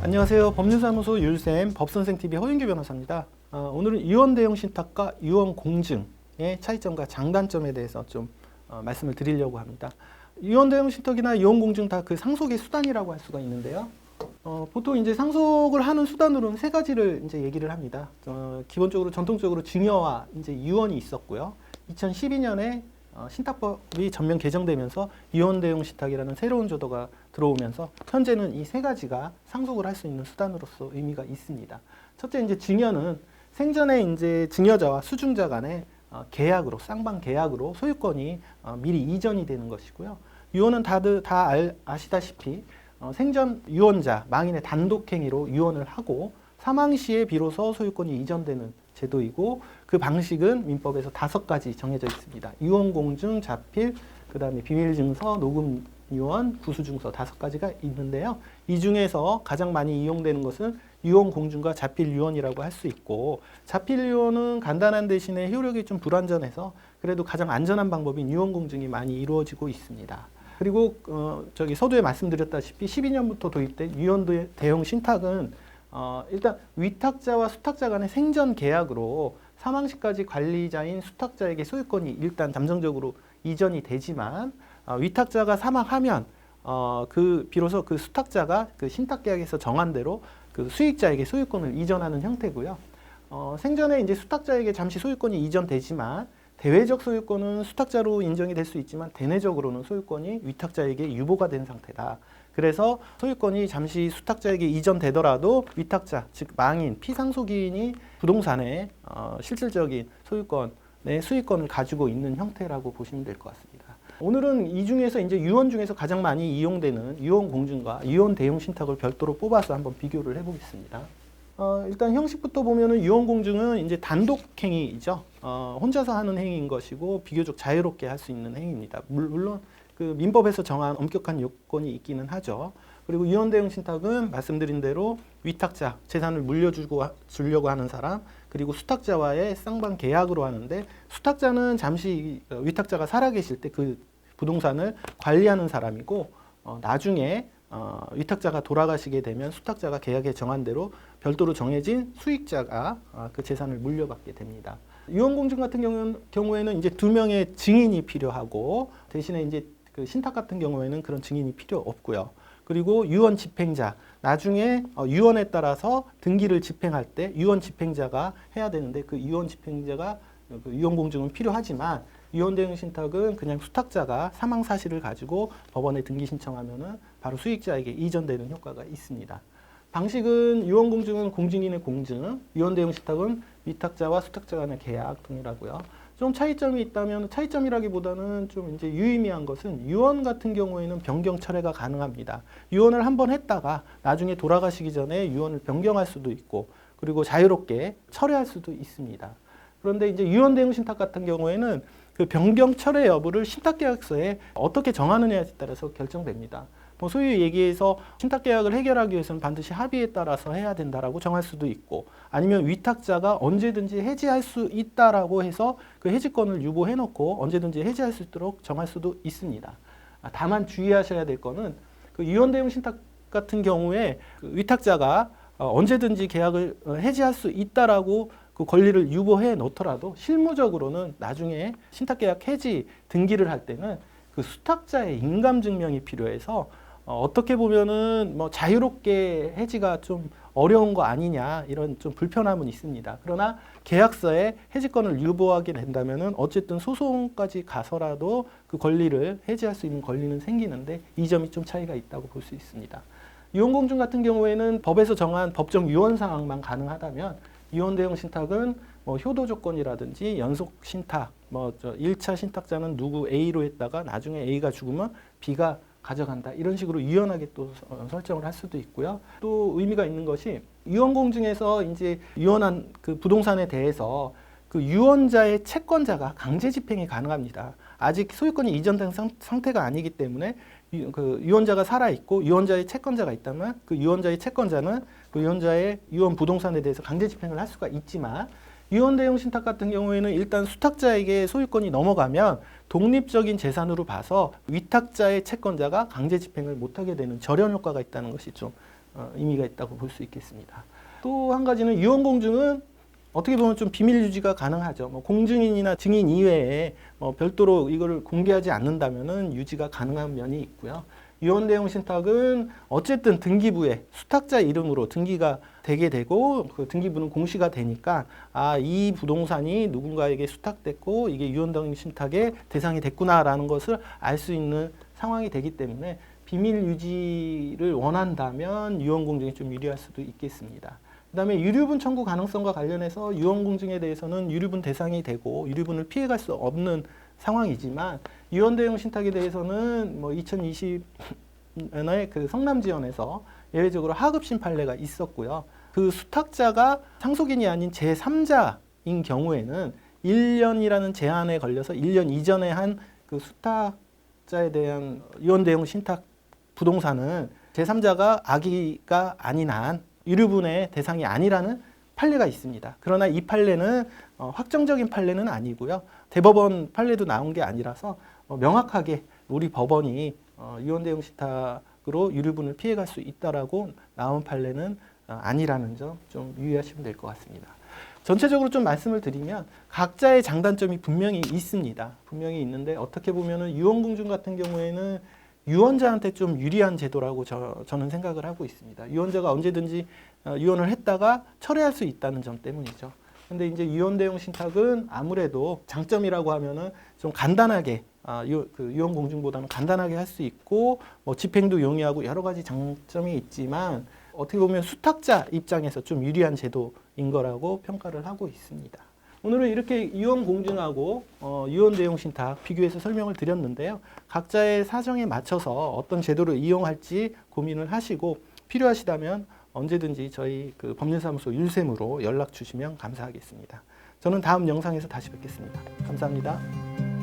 안녕하세요. 법률사무소 율쌤 법선생TV 허윤규 변호사입니다. 오늘은 유언 대용 신탁과 유언 공증의 차이점과 장단점에 대해서 좀 말씀을 드리려고 합니다. 유언 대용 신탁이나 유언 공증 다 그 상속의 수단이라고 할 수가 있는데요. 보통 이제 상속을 하는 수단으로는 세 가지를 이제 얘기를 합니다. 기본적으로 전통적으로 증여와 이제 유언이 있었고요. 2012년에 신탁법이 전면 개정되면서 유언 대용 신탁이라는 새로운 제도가 들어오면서 현재는 이 세 가지가 상속을 할 수 있는 수단으로서 의미가 있습니다. 첫째, 이제 증여는 생전에 이제 증여자와 수증자 간의 계약으로, 쌍방 계약으로 소유권이 미리 이전이 되는 것이고요. 유언은 다들 다 아시다시피 생전 유언자, 망인의 단독 행위로 유언을 하고 사망 시에 비로소 소유권이 이전되는 제도이고, 그 방식은 민법에서 5가지 정해져 있습니다. 유언 공증, 자필, 그 다음에 비밀증서, 녹음 유언, 구수증서 5가지가 있는데요. 이 중에서 가장 많이 이용되는 것은 유언 공증과 자필 유언이라고 할 수 있고, 자필 유언은 간단한 대신에 효력이 좀 불완전해서 그래도 가장 안전한 방법인 유언 공증이 많이 이루어지고 있습니다. 그리고 서두에 말씀드렸다시피 12년부터 도입된 유언 대용 신탁은 일단 위탁자와 수탁자 간의 생전 계약으로 사망 시까지 관리자인 수탁자에게 소유권이 일단 잠정적으로 이전이 되지만, 위탁자가 사망하면 비로소 그 수탁자가 그 신탁계약에서 정한 대로 그 수익자에게 소유권을 이전하는 형태고요. 생전에 이제 수탁자에게 잠시 소유권이 이전되지만 대외적 소유권은 수탁자로 인정이 될 수 있지만 대내적으로는 소유권이 위탁자에게 유보가 된 상태다. 그래서 소유권이 잠시 수탁자에게 이전되더라도 위탁자, 즉 망인, 피상속인이 부동산의 실질적인 소유권의 수익권을 가지고 있는 형태라고 보시면 될 것 같습니다. 오늘은 이 중에서 이제 유언 중에서 가장 많이 이용되는 유언 공증과 유언 대용 신탁을 별도로 뽑아서 한번 비교를 해보겠습니다. 일단 형식부터 보면은 유언 공증은 이제 단독 행위이죠. 혼자서 하는 행위인 것이고 비교적 자유롭게 할 수 있는 행위입니다. 물론 그 민법에서 정한 엄격한 요건이 있기는 하죠. 그리고 유언 대용 신탁은 말씀드린 대로 위탁자, 재산을 주려고 하는 사람, 그리고 수탁자와의 쌍방 계약으로 하는데, 수탁자는 잠시 위탁자가 살아계실 때 그 부동산을 관리하는 사람이고, 나중에 위탁자가 돌아가시게 되면 수탁자가 계약에 정한 대로 별도로 정해진 수익자가 그 재산을 물려받게 됩니다. 유언 공증 같은 경우에는 이제 2명의 증인이 필요하고, 대신에 이제 그 신탁 같은 경우에는 그런 증인이 필요 없고요. 그리고 유언 집행자, 나중에 유언에 따라서 등기를 집행할 때 유언 집행자가 해야 되는데, 그 유언 집행자가 그 유언 공증은 필요하지만 유언 대용 신탁은 그냥 수탁자가 사망 사실을 가지고 법원에 등기 신청하면은 바로 수익자에게 이전되는 효과가 있습니다. 방식은 유언 공증은 공증인의 공증, 유언 대용 신탁은 위탁자와 수탁자 간의 계약 등이라고요. 좀 차이점이 있다면, 차이점이라기보다는 좀 이제 유의미한 것은 유언 같은 경우에는 변경 철회가 가능합니다. 유언을 한번 했다가 나중에 돌아가시기 전에 유언을 변경할 수도 있고, 그리고 자유롭게 철회할 수도 있습니다. 그런데 이제 유언 대용 신탁 같은 경우에는 그 변경 철회 여부를 신탁계약서에 어떻게 정하느냐에 따라서 결정됩니다. 소위 얘기해서 신탁계약을 해결하기 위해서는 반드시 합의에 따라서 해야 된다라고 정할 수도 있고, 아니면 위탁자가 언제든지 해지할 수 있다라고 해서 그 해지권을 유보해놓고 언제든지 해지할 수 있도록 정할 수도 있습니다. 다만 주의하셔야 될 거는 그 유언 대용 신탁 같은 경우에 그 위탁자가 언제든지 계약을 해지할 수 있다라고 그 권리를 유보해 놓더라도 실무적으로는 나중에 신탁계약 해지 등기를 할 때는 그 수탁자의 인감증명이 필요해서 어떻게 보면은 뭐 자유롭게 해지가 좀 어려운 거 아니냐, 이런 좀 불편함은 있습니다. 그러나 계약서에 해지권을 유보하게 된다면은 어쨌든 소송까지 가서라도 그 권리를 해지할 수 있는 권리는 생기는데, 이 점이 좀 차이가 있다고 볼 수 있습니다. 유언 공증 같은 경우에는 법에서 정한 법정 유언 사항만 가능하다면, 유언 대용 신탁은 뭐 효도 조건이라든지 연속 신탁, 1차 신탁자는 누구 A로 했다가 나중에 A가 죽으면 B가 가져간다, 이런 식으로 유연하게 또 설정을 할 수도 있고요. 또 의미가 있는 것이 유언 공증에서 이제 유언한 그 부동산에 대해서 그 유언자의 채권자가 강제 집행이 가능합니다. 아직 소유권이 이전된 상태가 아니기 때문에 그 유언자가 살아 있고 유언자의 채권자가 있다면 그 유언자의 채권자는 그 유언자의 유언 부동산에 대해서 강제 집행을 할 수가 있지만, 유언 대용 신탁 같은 경우에는 일단 수탁자에게 소유권이 넘어가면 독립적인 재산으로 봐서 위탁자의 채권자가 강제 집행을 못하게 되는 절연 효과가 있다는 것이 좀 의미가 있다고 볼 수 있겠습니다. 또 한 가지는 유언공증은 어떻게 보면 좀 비밀 유지가 가능하죠. 뭐 공증인이나 증인 이외에 별도로 이거를 공개하지 않는다면은 유지가 가능한 면이 있고요. 유언 대용 신탁은 어쨌든 등기부에 수탁자 이름으로 등기가 되게 되고 그 등기부는 공시가 되니까 이 부동산이 누군가에게 수탁됐고 이게 유언 대용 신탁의 대상이 됐구나라는 것을 알 수 있는 상황이 되기 때문에 비밀 유지를 원한다면 유언 공증이 좀 유리할 수도 있겠습니다. 그다음에 유류분 청구 가능성과 관련해서 유언 공증에 대해서는 유류분 대상이 되고 유류분을 피해갈 수 없는 상황이지만 유언 대용 신탁에 대해서는 2020년에 그 성남지원에서 예외적으로 하급심 판례가 있었고요. 그 수탁자가 상속인이 아닌 제3자인 경우에는 1년이라는 제한에 걸려서 1년 이전에 한 그 수탁자에 대한 유언 대용 신탁 부동산은 제3자가 악의가 아닌 한 유류분의 대상이 아니라는 판례가 있습니다. 그러나 이 판례는 확정적인 판례는 아니고요. 대법원 판례도 나온 게 아니라서 명확하게 우리 법원이 유언 대용 신탁으로 유류분을 피해갈 수 있다라고 나온 판례는 아니라는 점 좀 유의하시면 될 것 같습니다. 전체적으로 좀 말씀을 드리면 각자의 장단점이 분명히 있습니다. 분명히 있는데 어떻게 보면은 유언공증 같은 경우에는 유언자한테 좀 유리한 제도라고 저는 생각을 하고 있습니다. 유언자가 언제든지 유언을 했다가 철회할 수 있다는 점 때문이죠. 근데 이제 유언 대용 신탁은 아무래도 장점이라고 하면은 좀 간단하게 그 유언 공증보다는 간단하게 할 수 있고 집행도 용이하고 여러 가지 장점이 있지만 어떻게 보면 수탁자 입장에서 좀 유리한 제도인 거라고 평가를 하고 있습니다. 오늘은 이렇게 유언 공증하고 유언 대용 신탁 비교해서 설명을 드렸는데요. 각자의 사정에 맞춰서 어떤 제도를 이용할지 고민을 하시고 필요하시다면 언제든지 저희 그 법률사무소 율셈으로 연락 주시면 감사하겠습니다. 저는 다음 영상에서 다시 뵙겠습니다. 감사합니다.